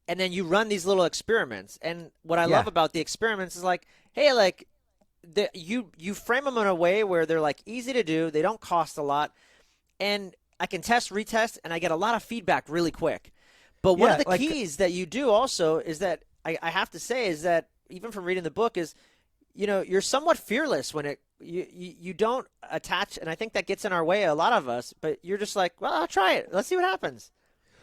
and then you run these little experiments. And what I love Yeah. about the experiments is like, hey, like you frame them in a way where they're like easy to do, they don't cost a lot, and I can test, retest, and I get a lot of feedback really quick. But one of Yeah. the Like, keys that you do also is that I have to say is that even from reading the book is, you're somewhat fearless when you don't attach, and I think that gets in our way, a lot of us, but you're just like, well, I'll try it. Let's see what happens.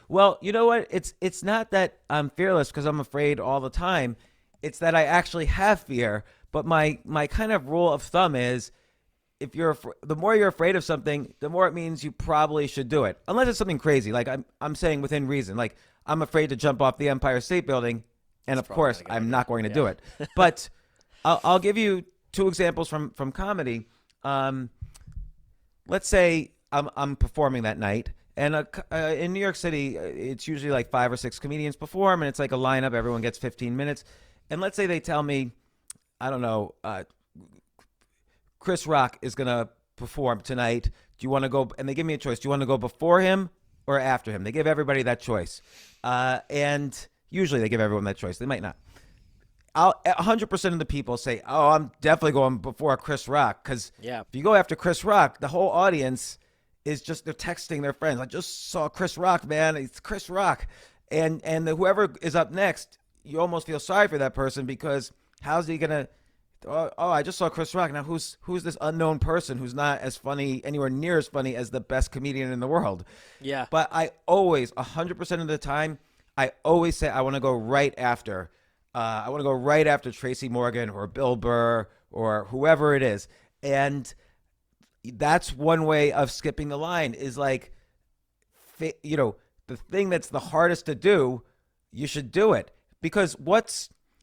well, you know what? It's not that I'm fearless because I'm afraid all the time. It's that I actually have fear. But my kind of rule of thumb is if the more you're afraid of something, the more it means you probably should do it. Unless it's something crazy. Like I'm saying within reason. Like I'm afraid to jump off the Empire State Building, and It's of probably not course a good I'm idea. not going to do Yeah. it. But I'll give you two examples from comedy. Um, let's say I'm performing that night, and in New York City, it's usually like 5 or 6 comedians perform, and it's like a lineup. Everyone gets 15 minutes, and let's say they tell me, I don't know, Chris Rock is gonna perform tonight. Do you want to go? And they give me a choice. Do you want to go before him or after him? They give everybody that choice, and usually they give everyone that choice. They might not. 100% of the people say, "Oh, I'm definitely going before Chris Rock," because Yeah. if you go after Chris Rock, the whole audience is just they're texting their friends. I just saw Chris Rock, man. It's Chris Rock, and whoever is up next, you almost feel sorry for that person because how's he gonna? Oh, I just saw Chris Rock. Now who's this unknown person who's not as funny, anywhere near as funny as the best comedian in the world? Yeah. But I always, 100% of the time, I always say I want to go right after. I want to go right after Tracy Morgan or Bill Burr or whoever it is. And that's one way of skipping the line is like, the thing that's the hardest to do, you should do it. Because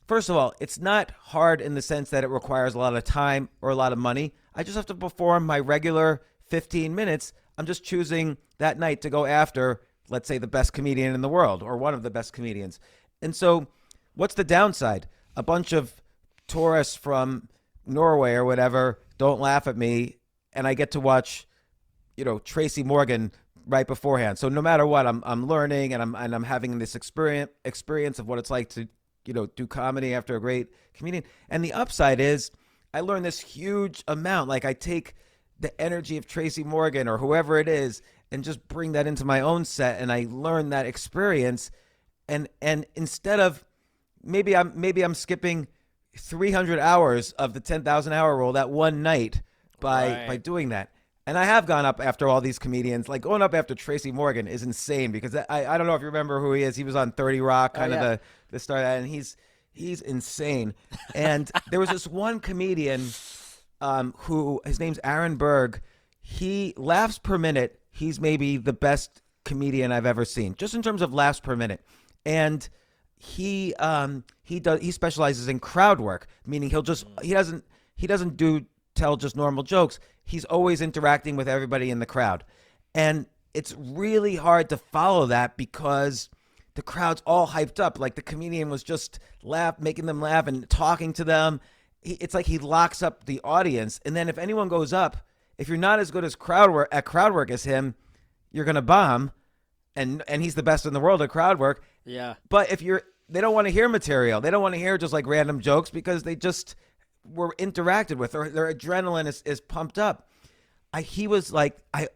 first of all, it's not hard in the sense that it requires a lot of time or a lot of money. I just have to perform my regular 15 minutes. I'm just choosing that night to go after, let's say, the best comedian in the world or one of the best comedians. And so, what's the downside? A bunch of tourists from Norway or whatever don't laugh at me, and I get to watch, Tracy Morgan right beforehand. So no matter what, I'm learning and I'm having this experience of what it's like to do comedy after a great comedian. And the upside is I learn this huge amount. Like I take the energy of Tracy Morgan or whoever it is and just bring that into my own set, and I learn that experience. And instead of maybe I'm skipping 300 hours of the 10,000 hour rule that one night by Right. doing that. And I have gone up after all these comedians. Like going up after Tracy Morgan is insane because I don't know if you remember who he is. He was on 30 Rock, Oh kind of yeah. the start of that, and he's insane. And there was this one comedian who his name's Aaron Berg. He laughs per minute. He's maybe the best comedian I've ever seen, just in terms of laughs per minute. And he specializes in crowd work, meaning he doesn't do tell just normal jokes. He's always interacting with everybody in the crowd. And it's really hard to follow that because the crowd's all hyped up. Like the comedian was just making them laugh and talking to them. It's like he locks up the audience. And then if anyone goes up, if you're not as good as crowd work as him, you're gonna bomb. And he's the best in the world at crowd work. Yeah. But they don't want to hear material. They don't want to hear just like random jokes because they just were interacted with, or their adrenaline is pumped up. He was like, I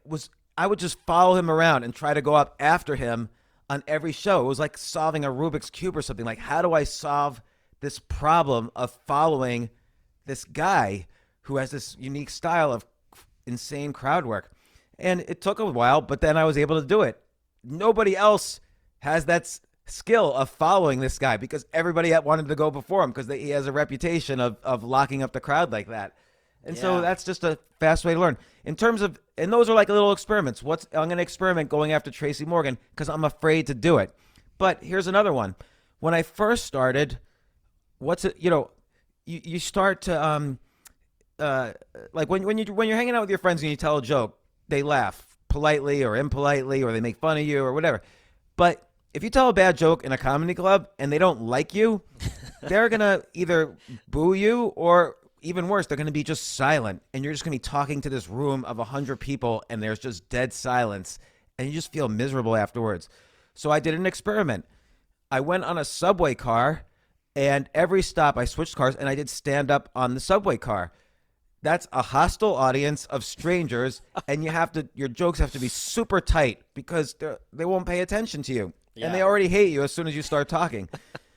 would just follow him around and try to go up after him on every show. It was like solving a Rubik's Cube or something. Like, how do I solve this problem of following this guy who has this unique style of insane crowd work? And it took a while, but then I was able to do it. Nobody else has that skill of following this guy because everybody wanted to go before him because he has a reputation of locking up the crowd like that. And so Yeah. that's just a fast way to learn. In terms of, and those are like little experiments. I'm going to experiment going after Tracy Morgan because I'm afraid to do it. But here's another one. When I first started, you start to like when you're hanging out with your friends and you tell a joke, they laugh politely or impolitely or they make fun of you or whatever. But if you tell a bad joke in a comedy club and they don't like you, they're gonna either boo you or even worse, they're gonna be just silent, and you're just gonna be talking to this room of 100 people, and there's just dead silence, and you just feel miserable afterwards. So I did an experiment. I went on a subway car, and every stop I switched cars, and I did stand up on the subway car. That's a hostile audience of strangers, and your jokes have to be super tight because they won't pay attention to you, and Yeah. they already hate you as soon as you start talking.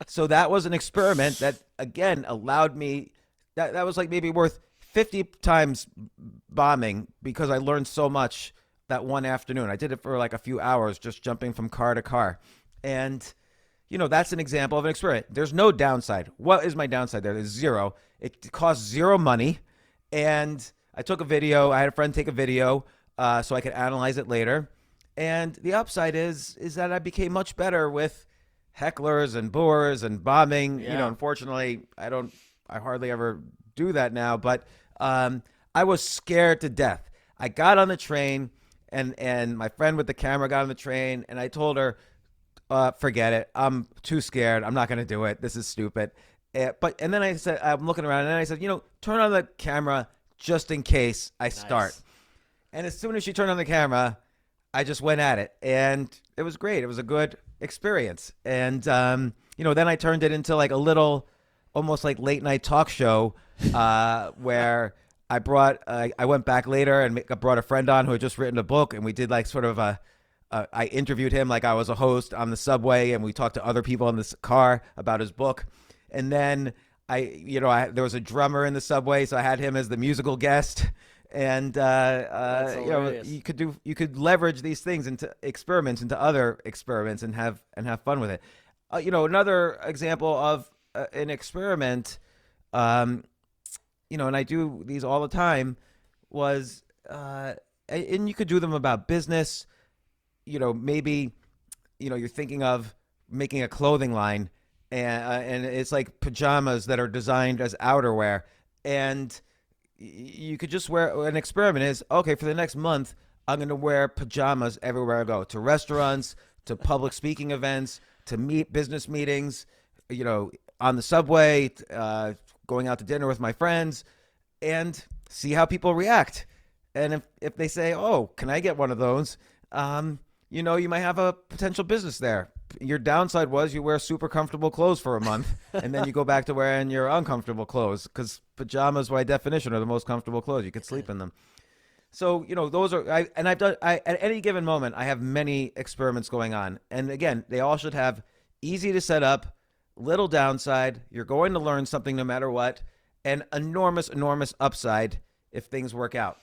So that was an experiment that again allowed me. That was like maybe worth 50 times bombing because I learned so much that one afternoon. I did it for like a few hours, just jumping from car to car, and that's an example of an experiment. There's no downside. What is my downside there? There's zero. It costs zero money. And I took a video. I had a friend take a video so I could analyze it later. And the upside is that I became much better with hecklers and bores and bombing. Yeah. Unfortunately, I hardly ever do that now. But I was scared to death. I got on the train, and my friend with the camera got on the train, and I told her, forget it. I'm too scared. I'm not going to do it. This is stupid. And then I said, I'm looking around, and then I said, turn on the camera just in case I start. Nice. And as soon as she turned on the camera, I just went at it, and it was great. It was a good experience. And then I turned it into like a little, almost like late night talk show, where I went back later and brought a friend on who had just written a book, and we did like sort of I interviewed him like I was a host on the subway, and we talked to other people in this car about his book. And then there was a drummer in the subway, so I had him as the musical guest. And Hilarious. you could leverage these things into experiments, into other experiments, and have fun with it. Another example of an experiment, and I do these all the time, was and you could do them about business. Maybe you're thinking of making a clothing line, and it's like pajamas that are designed as outerwear, and you could just wear. An experiment is, okay, for the next month I'm going to wear pajamas everywhere I go, to restaurants, to public speaking events, to business meetings, on the subway, going out to dinner with my friends, and see how people react. And if they say, oh, can I get one of those, you might have a potential business there. Your downside was you wear super comfortable clothes for a month, and then you go back to wearing your uncomfortable clothes, because pajamas, by definition, are the most comfortable clothes. You could sleep in them. So, those are, at any given moment, I have many experiments going on. And again, they all should have easy to set up, little downside. You're going to learn something no matter what, and enormous, enormous upside if things work out.